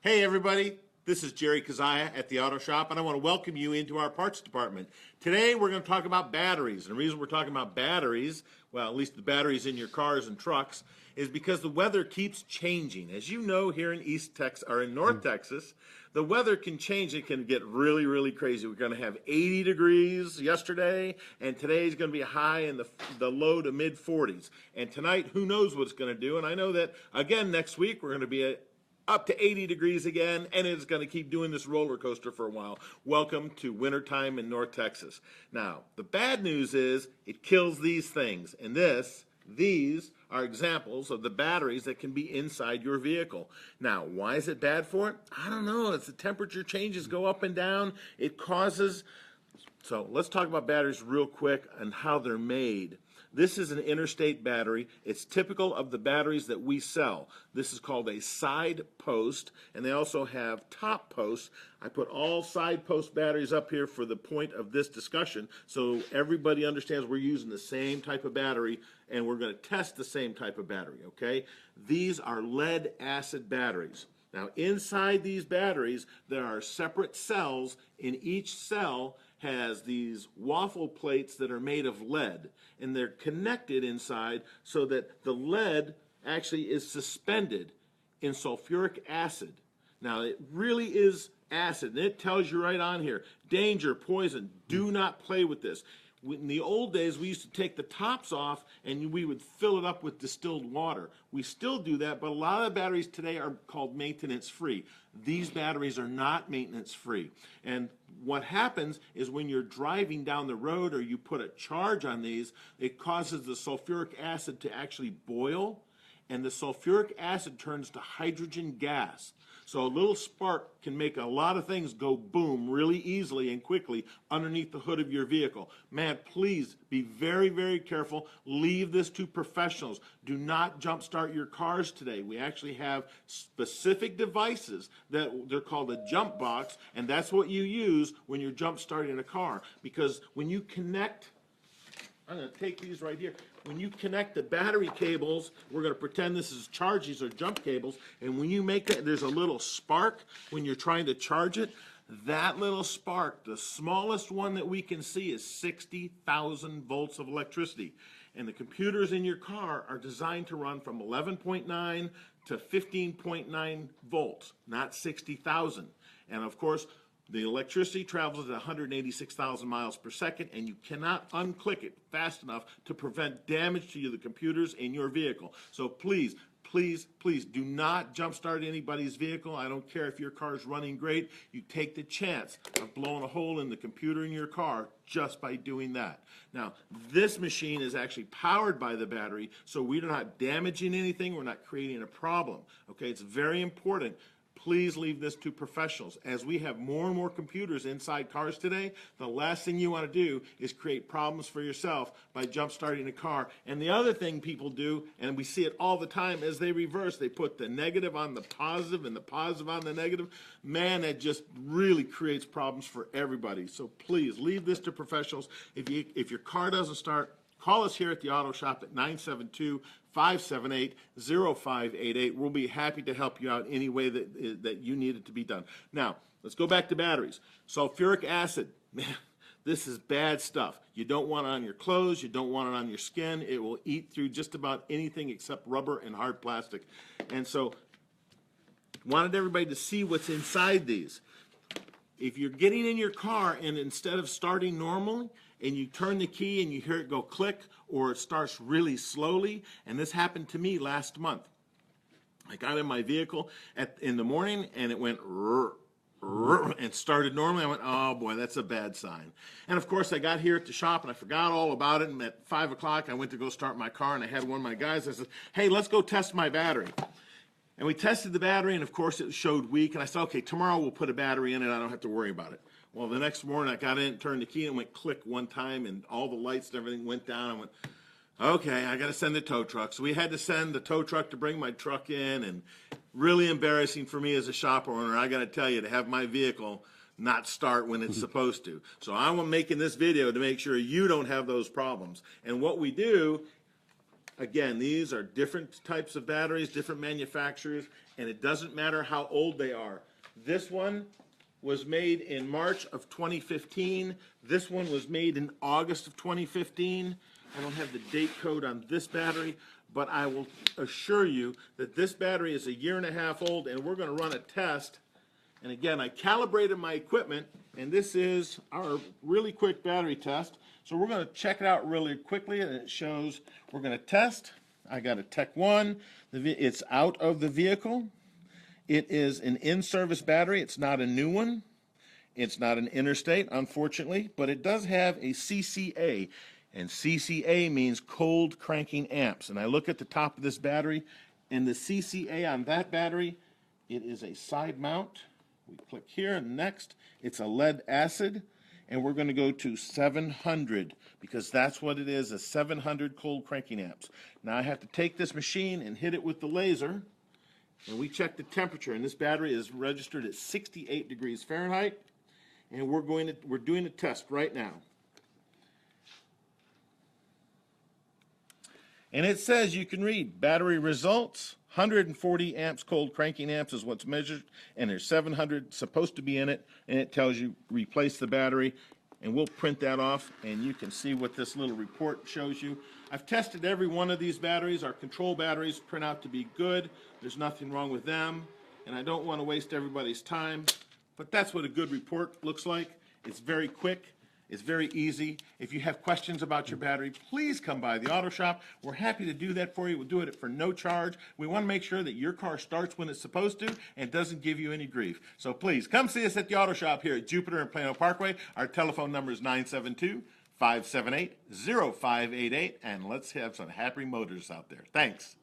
Hey everybody, this is Jerry Kezhaya at the Auto Shop, and I want to welcome you into our parts department. Today we're going to talk about batteries, and the reason we're talking about batteries, well, at least the batteries in your cars and trucks, is because the weather keeps changing. As you know, here in East Texas or in North Texas, the weather can change. It can get really, really crazy. We're going to have 80 degrees yesterday, and today is going to be a high in the low to mid 40s. And tonight, who knows what it's going to do? And I know that again next week we're going to be up to 80 degrees again, and it's going to keep doing this roller coaster for a while. Welcome to wintertime in North Texas. Now, the bad news is it kills these things, and these are examples of the batteries that can be inside your vehicle. Now, why is it bad for it? I don't know. As the temperature changes go up and down, it causes... So let's talk about batteries real quick and how they're made. This is an interstate battery. It's typical of the batteries that we sell. This is called a side post, and they also have top posts. I put all side post batteries up here for the point of this discussion, so everybody understands we're using the same type of battery, and we're going to test the same type of battery, okay? These are lead acid batteries. Now, inside these batteries, there are separate cells. In each cell has these waffle plates that are made of lead, and they're connected inside so that the lead actually is suspended in sulfuric acid. Now, it really is acid, and it tells you right on here, danger, poison, do not play with this. In the old days, we used to take the tops off and we would fill it up with distilled water. We still do that, but a lot of the batteries today are called maintenance-free. These batteries are not maintenance-free. And what happens is when you're driving down the road or you put a charge on these, it causes the sulfuric acid to actually boil, and the sulfuric acid turns to hydrogen gas. So a little spark can make a lot of things go boom really easily and quickly underneath the hood of your vehicle. Man, please be very, very careful. Leave this to professionals. Do not jumpstart your cars today. We actually have specific devices that they're called a jump box, and that's what you use when you're jump starting a car. Because when you connect, I'm going to take these right here. When you connect the battery cables, we're going to pretend this is charge, these are jump cables, and when you make that, there's a little spark when you're trying to charge it. That little spark, the smallest one that we can see, is 60,000 volts of electricity. And the computers in your car are designed to run from 11.9 to 15.9 volts, not 60,000. And of course, the electricity travels at 186,000 miles per second, and you cannot unclick it fast enough to prevent damage to the computers in your vehicle. So please, please, please do not jumpstart anybody's vehicle. I don't care if your car is running great. You take the chance of blowing a hole in the computer in your car just by doing that. Now, this machine is actually powered by the battery, so we're not damaging anything. We're not creating a problem. Okay, it's very important. Please leave this to professionals. As we have more and more computers inside cars today, the last thing you want to do is create problems for yourself by jump starting a car. And the other thing people do, and we see it all the time, is they reverse. They put the negative on the positive and the positive on the negative. Man, that just really creates problems for everybody. So please leave this to professionals. If your car doesn't start, call us here at the Auto Shop at 972-578-0588. We'll be happy to help you out any way that you need it to be done. Now, let's go back to batteries. Sulfuric acid, man, this is bad stuff. You don't want it on your clothes. You don't want it on your skin. It will eat through just about anything except rubber and hard plastic. And so, wanted everybody to see what's inside these. If you're getting in your car and instead of starting normally, and you turn the key and you hear it go click, or it starts really slowly, and this happened to me last month. I got in my vehicle in the morning and it went and started normally. I went, oh boy, that's a bad sign. And of course I got here at the shop and I forgot all about it, and at 5 o'clock I went to go start my car, and I had one of my guys, I said, hey, let's go test my battery. And we tested the battery, and of course it showed weak, and I said, okay, tomorrow we'll put a battery in it, I don't have to worry about it. Well, the next morning I got in, turned the key, and went click one time, and all the lights and everything went down. I went, okay, I got to send the tow truck. So we had to send the tow truck to bring my truck in, and really embarrassing for me as a shop owner, I got to tell you, to have my vehicle not start when it's supposed to. So I'm making this video to make sure you don't have those problems. And what we do Again, these are different types of batteries, different manufacturers, and it doesn't matter how old they are. This one was made in March of 2015. This one was made in August of 2015. I don't have the date code on this battery, but I will assure you that this battery is 1.5 years old, and we're going to run a test. And again, I calibrated my equipment, and this is our really quick battery test. So we're going to check it out really quickly, and it shows we're going to test. I got a Tech 1. It's out of the vehicle. It is an in-service battery. It's not a new one. It's not an interstate, unfortunately, but it does have a CCA. And CCA means cold cranking amps. And I look at the top of this battery, and the CCA on that battery, it is a side mount. We click here, and next, it's a lead acid, and we're going to go to 700 because that's what it is, a 700 cold cranking amps. Now I have to take this machine and hit it with the laser, and we check the temperature, and this battery is registered at 68 degrees Fahrenheit, and we're doing a test right now. And it says you can read battery results. 140 amps cold cranking amps is what's measured, and there's 700 supposed to be in it, and it tells you replace the battery, and we'll print that off, and you can see what this little report shows you. I've tested every one of these batteries. Our control batteries print out to be good. There's nothing wrong with them, and I don't want to waste everybody's time, but that's what a good report looks like. It's very quick. It's very easy. If you have questions about your battery, please come by the auto shop. We're happy to do that for you. We'll do it for no charge. We want to make sure that your car starts when it's supposed to and doesn't give you any grief. So please come see us at the auto shop here at Jupiter and Plano Parkway. Our telephone number is 972-578-0588, and let's have some happy motors out there. Thanks.